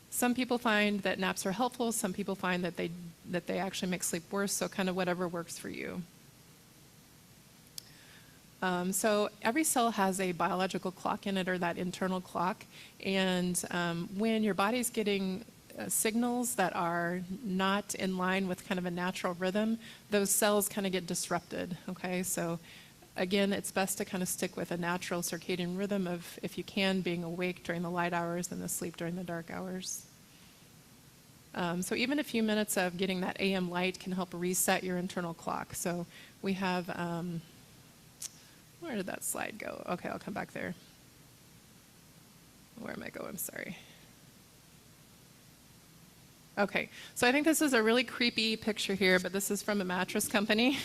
Some people find that naps are helpful. Some people find that they actually make sleep worse, so kind of whatever works for you. So every cell has a biological clock in it, or that internal clock, and when your body's getting signals that are not in line with kind of a natural rhythm, those cells kind of get disrupted, okay? So again, it's best to kind of stick with a natural circadian rhythm of, if you can, being awake during the light hours and asleep during the dark hours. So even a few minutes of getting that AM light can help reset your internal clock. So we have, where did that slide go? Okay, I'll come back there. Where am I going? Sorry. Okay, so I think this is a really creepy picture here, but this is from a mattress company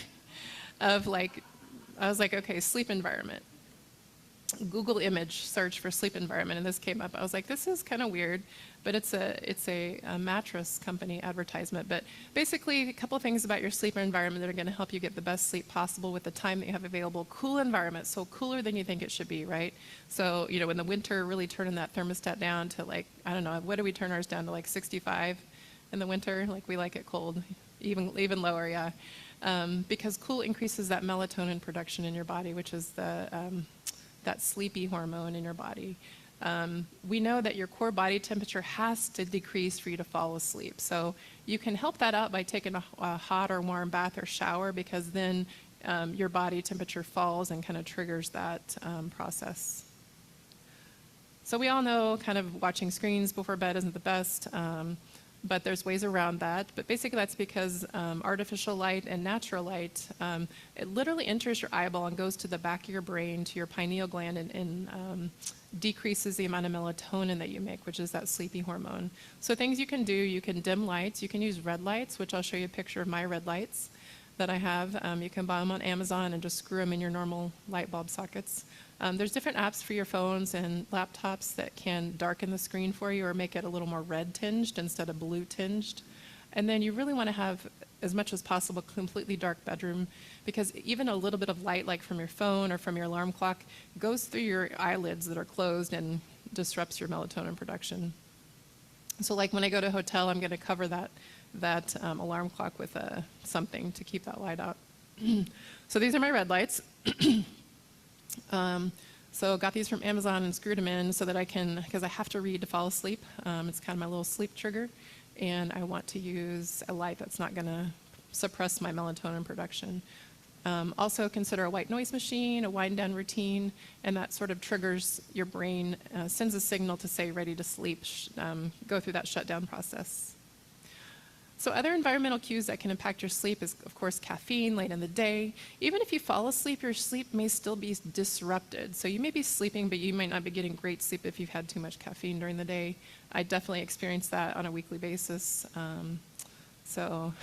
of like, I was like, okay, sleep environment. Google image search for sleep environment, and this came up. I was like, this is kind of weird, but it's a mattress company advertisement. But basically, a couple of things about your sleep environment that are going to help you get the best sleep possible with the time that you have available. Cool environment, so cooler than you think it should be, right? So, you know, in the winter, really turning that thermostat down to like, I don't know, what do we turn ours down to, like 65 in the winter? Like, we like it cold, even lower, yeah. Because cool increases that melatonin production in your body, which is that sleepy hormone in your body. We know that your core body temperature has to decrease for you to fall asleep. So you can help that out by taking a hot or warm bath or shower, because then your body temperature falls and kind of triggers that process. So we all know kind of watching screens before bed isn't the best, but there's ways around that. But basically that's because artificial light and natural light, it literally enters your eyeball and goes to the back of your brain, to your pineal gland, and decreases the amount of melatonin that you make, which is that sleepy hormone. So things you can do, you can dim lights, you can use red lights, which I'll show you a picture of my red lights that I have. You can buy them on Amazon and just screw them in your normal light bulb sockets. There's different apps for your phones and laptops that can darken the screen for you or make it a little more red tinged instead of blue tinged. And then you really want to have, as much as possible, completely dark bedroom, because even a little bit of light, like from your phone or from your alarm clock, goes through your eyelids that are closed and disrupts your melatonin production. So like when I go to a hotel, I'm going to cover that alarm clock with something to keep that light out. So these are my red lights. So got these from Amazon and screwed them in so that I can, because I have to read to fall asleep. It's kind of my little sleep trigger, and I want to use a light that's not going to suppress my melatonin production. Also consider a white noise machine, a wind down routine, and that sort of triggers your brain, sends a signal to say ready to sleep, go through that shutdown process. So other environmental cues that can impact your sleep is, of course, caffeine late in the day. Even if you fall asleep, your sleep may still be disrupted. So you may be sleeping, but you might not be getting great sleep if you've had too much caffeine during the day. I definitely experience that on a weekly basis. So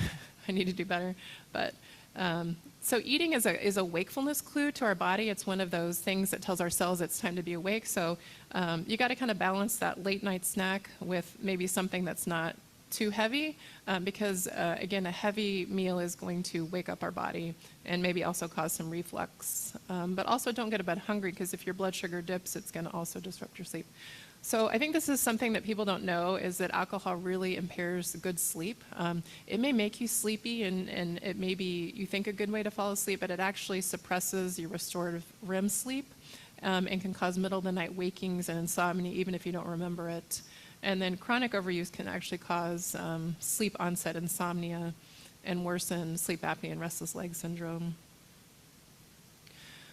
I need to do better. But so eating is a wakefulness clue to our body. It's one of those things that tells our cells it's time to be awake. So you got to kind of balance that late night snack with maybe something that's not too heavy, because again, a heavy meal is going to wake up our body and maybe also cause some reflux. But also don't go to bed hungry, because if your blood sugar dips, it's going to also disrupt your sleep. So I think this is something that people don't know, is that alcohol really impairs good sleep. It may make you sleepy, and it may be, you think, a good way to fall asleep, but it actually suppresses your restorative REM sleep and can cause middle of the night wakings and insomnia, even if you don't remember it. And then chronic overuse can actually cause sleep onset insomnia and worsen sleep apnea and restless leg syndrome.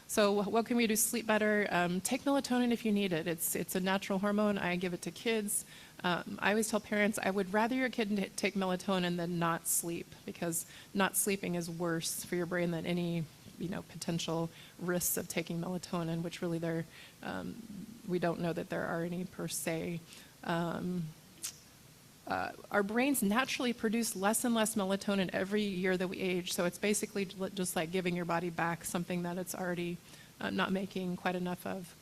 So what can we do to sleep better? Take melatonin if you need it. It's a natural hormone. I give it to kids. I always tell parents, I would rather your kid take melatonin than not sleep, because not sleeping is worse for your brain than any potential risks of taking melatonin, which really we don't know that there are any per se. Our brains naturally produce less and less melatonin every year that we age, so it's basically just like giving your body back something that it's already not making quite enough of.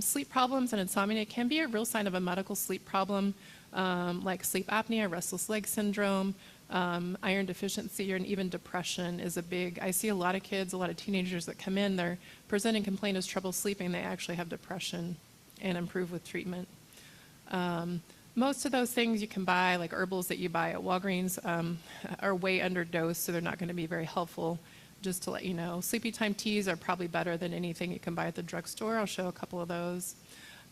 Sleep problems and insomnia can be a real sign of a medical sleep problem, like sleep apnea, restless leg syndrome, iron deficiency, and even depression is a big. I see a lot of kids, a lot of teenagers that come in, their presenting complaint is trouble sleeping. They actually have depression and improve with treatment. Most of those things you can buy, like herbals that you buy at Walgreens, are way underdosed, so they're not going to be very helpful. Just to let you know, sleepy time teas are probably better than anything you can buy at the drugstore. I'll show a couple of those.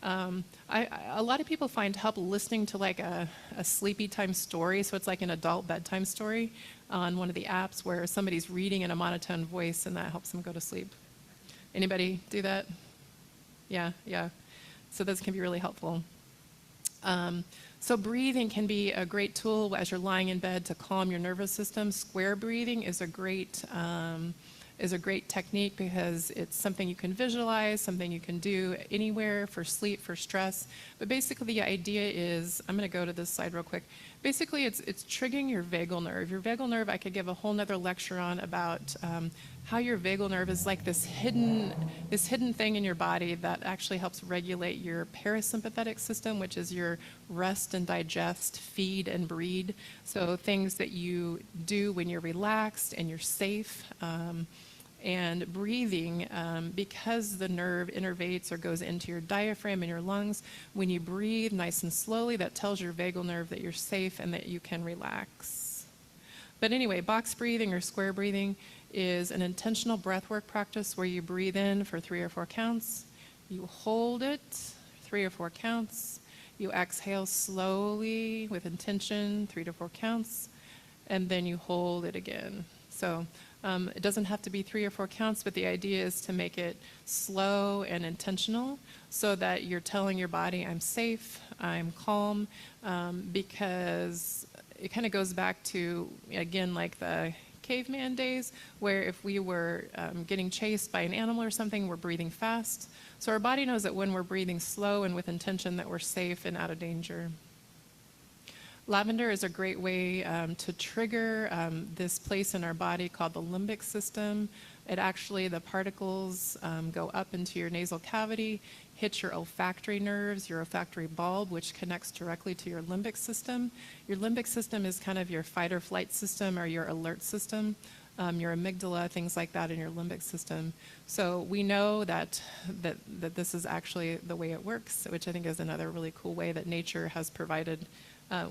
A lot of people find help listening to like a sleepy time story, so it's like an adult bedtime story on one of the apps where somebody's reading in a monotone voice, and that helps them go to sleep. Anybody do that? Yeah. So those can be really helpful. So breathing can be a great tool as you're lying in bed to calm your nervous system. Square breathing is a great technique because it's something you can visualize, something you can do anywhere for sleep, for stress. But basically the idea is, I'm going to go to this slide real quick. Basically it's triggering your vagal nerve. Your vagal nerve, I could give a whole nother lecture on about how your vagal nerve is like this hidden thing in your body that actually helps regulate your parasympathetic system, which is your rest and digest, feed and breed. So things that you do when you're relaxed and you're safe. And breathing, because the nerve innervates or goes into your diaphragm and your lungs, when you breathe nice and slowly, that tells your vagal nerve that you're safe and that you can relax. But anyway, box breathing or square breathing is an intentional breathwork practice where you breathe in for 3 or 4 counts, you hold it 3 or 4 counts, you exhale slowly with intention 3 to 4 counts, and then you hold it again. So it doesn't have to be 3 or 4 counts, but the idea is to make it slow and intentional so that you're telling your body, I'm safe, I'm calm, because it kind of goes back to, again, like the caveman days, where if we were getting chased by an animal or something, we're breathing fast. So our body knows that when we're breathing slow and with intention that we're safe and out of danger. Lavender is a great way to trigger this place in our body called the limbic system. It actually, the particles go up into your nasal cavity, hit your olfactory nerves, your olfactory bulb, which connects directly to your limbic system. Your limbic system is kind of your fight or flight system or your alert system, your amygdala, things like that in your limbic system. So we know that this is actually the way it works, which I think is another really cool way that nature has provided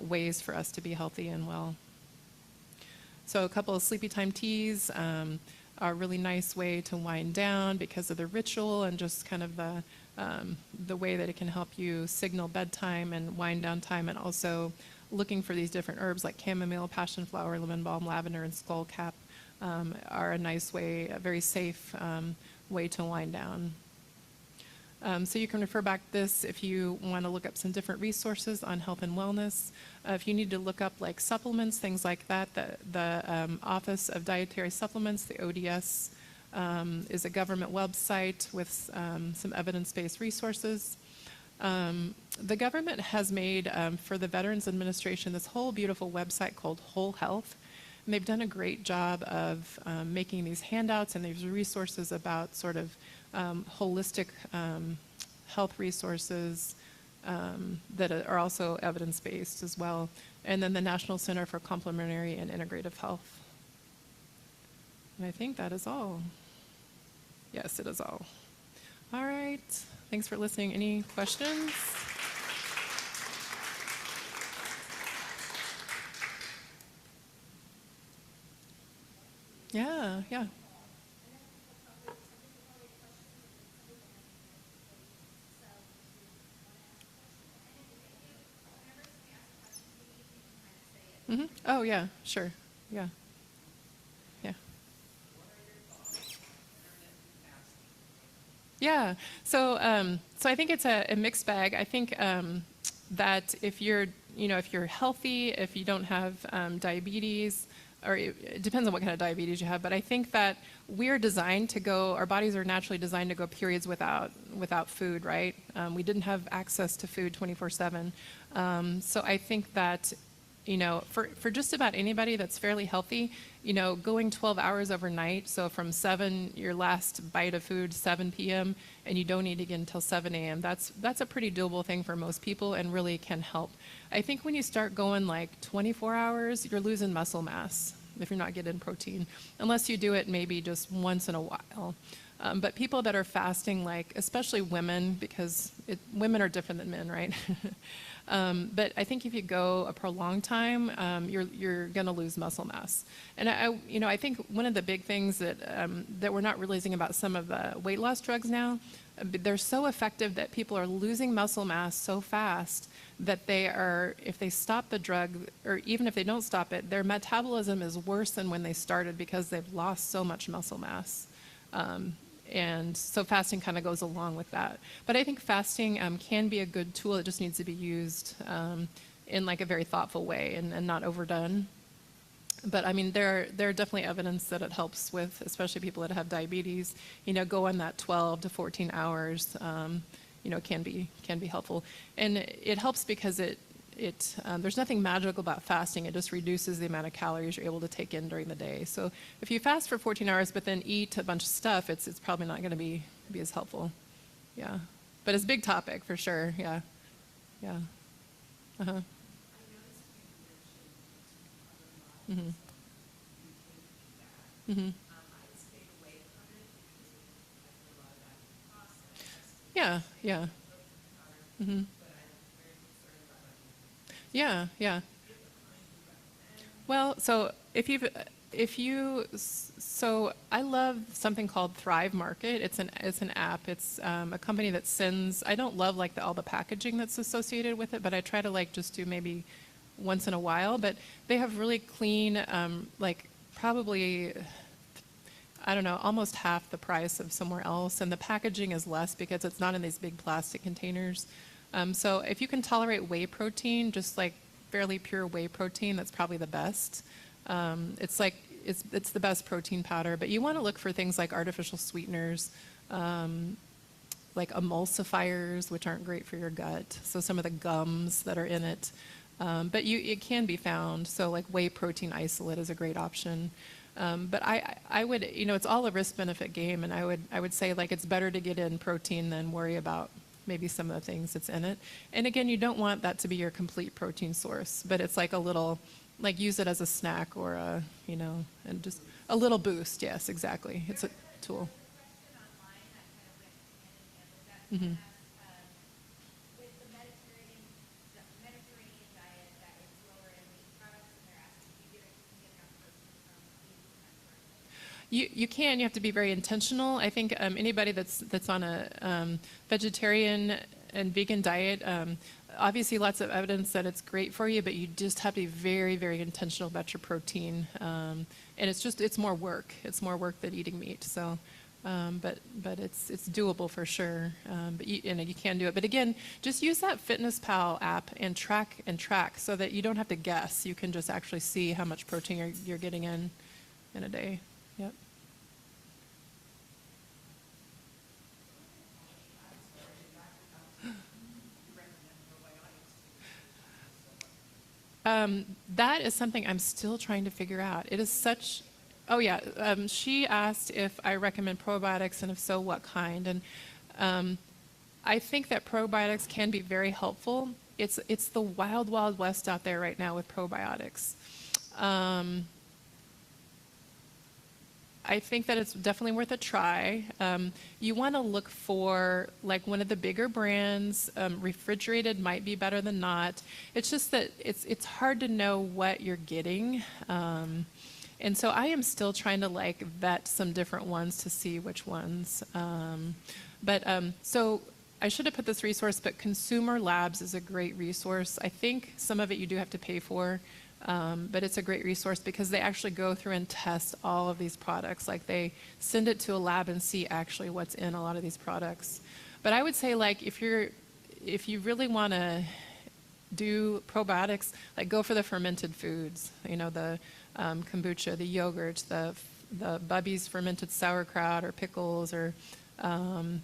ways for us to be healthy and well. So a couple of sleepy time teas are a really nice way to wind down because of the ritual and just kind of the way that it can help you signal bedtime and wind down time, and also looking for these different herbs like chamomile, passion flower, lemon balm, lavender, and skullcap are a nice way, a very safe way to wind down. So you can refer back to this if you want to look up some different resources on health and wellness. If you need to look up like supplements, things like that, the Office of Dietary Supplements, the ODS, is a government website with some evidence-based resources. The government has made, for the Veterans Administration, this whole beautiful website called Whole Health. And they've done a great job of making these handouts and these resources about sort of holistic health resources that are also evidence-based as well. And then the National Center for Complementary and Integrative Health. And I think that is all. Yes, it is all. All right. Thanks for listening. Any questions? Yeah. Oh, yeah, sure. Yeah. Yeah. So I think it's a mixed bag. I think that if you're healthy, if you don't have diabetes, or it depends on what kind of diabetes you have, but I think that we're designed to go, our bodies are naturally designed to go periods without food, right? We didn't have access to food 24/7. So I think that for just about anybody that's fairly healthy, going 12 hours overnight, so from 7, your last bite of food, 7 p.m., and you don't eat again until 7 a.m., that's a pretty doable thing for most people and really can help. I think when you start going like 24 hours, you're losing muscle mass if you're not getting protein, unless you do it maybe just once in a while. But people that are fasting, like especially women, because women are different than men, right? But I think if you go a prolonged time, you're going to lose muscle mass. And I think one of the big things that we're not realizing about some of the weight loss drugs now, they're so effective that people are losing muscle mass so fast that if they stop the drug, or even if they don't stop it, their metabolism is worse than when they started because they've lost so much muscle mass. And so fasting kind of goes along with that. But I think fasting can be a good tool. It just needs to be used in like a very thoughtful way and not overdone. But I mean, there are definitely evidence that it helps with, especially people that have diabetes. Going that 12 to 14 hours, can be helpful. And it helps because there's nothing magical about fasting. It just reduces the amount of calories you're able to take in during the day. So if you fast for 14 hours but then eat a bunch of stuff, it's probably not going to be as helpful. Yeah. But it's a big topic for sure. Yeah. Yeah. Uh-huh. Mm-hmm. Mm-hmm. Yeah. Yeah. Mm-hmm. Yeah. Yeah. Well, so so I love something called Thrive Market. It's an app. It's a company that sends. I don't love like all the packaging that's associated with it, but I try to like just do maybe once in a while. But they have really clean, like probably, I don't know, almost half the price of somewhere else, and the packaging is less because it's not in these big plastic containers. So if you can tolerate whey protein, just like fairly pure whey protein, that's probably the best. It's the best protein powder, but you want to look for things like artificial sweeteners, like emulsifiers, which aren't great for your gut. So some of the gums that are in it, but it can be found. So like whey protein isolate is a great option. But I would, it's all a risk-benefit game, and I would say like it's better to get in protein than worry about maybe some of the things that's in it. And again, you don't want that to be your complete protein source, but it's like a little, like use it as a snack or and just a little boost. Yes, exactly. It's a tool. Mm-hmm. You have to be very intentional. I think anybody that's on a vegetarian and vegan diet, obviously lots of evidence that it's great for you, but you just have to be very, very intentional about your protein. And it's more work. It's more work than eating meat. So, but it's doable for sure. But you can do it. But again, just use that FitnessPal app and track so that you don't have to guess. You can just actually see how much protein you're getting in a day. Yep. That is something I'm still trying to figure out. It is such, oh yeah, she asked if I recommend probiotics and if so, what kind. And I think that probiotics can be very helpful. It's the wild, wild west out there right now with probiotics. I think that it's definitely worth a try. You want to look for like one of the bigger brands. Refrigerated might be better than not. It's just that it's hard to know what you're getting. And so I am still trying to like vet some different ones to see which ones. So I should have put this resource, but Consumer Labs is a great resource. I think some of it you do have to pay for. But it's a great resource because they actually go through and test all of these products. Like they send it to a lab and see actually what's in a lot of these products. But I would say like if you really want to do probiotics, like go for the fermented foods. The kombucha, the yogurt, the Bubby's fermented sauerkraut or pickles, or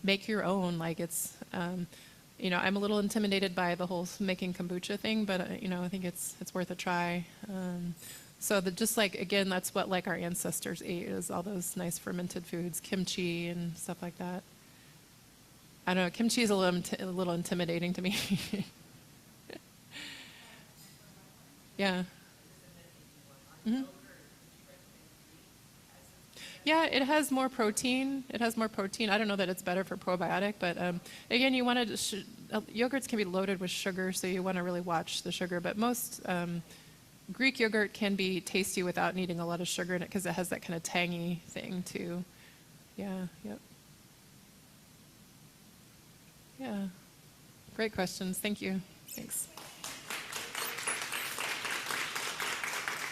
make your own. Like it's I'm a little intimidated by the whole making kombucha thing, but I think it's worth a try. So just like, again, that's what like our ancestors ate, is all those nice fermented foods, kimchi and stuff like that. I don't know, kimchi is a little intimidating to me. Yeah. Hmm. Yeah, it has more protein. It has more protein. I don't know that it's better for probiotic, but again, you want to, yogurts can be loaded with sugar, so you want to really watch the sugar. But most Greek yogurt can be tasty without needing a lot of sugar in it because it has that kind of tangy thing too. Yeah, yep. Yeah. Great questions. Thank you. Thanks.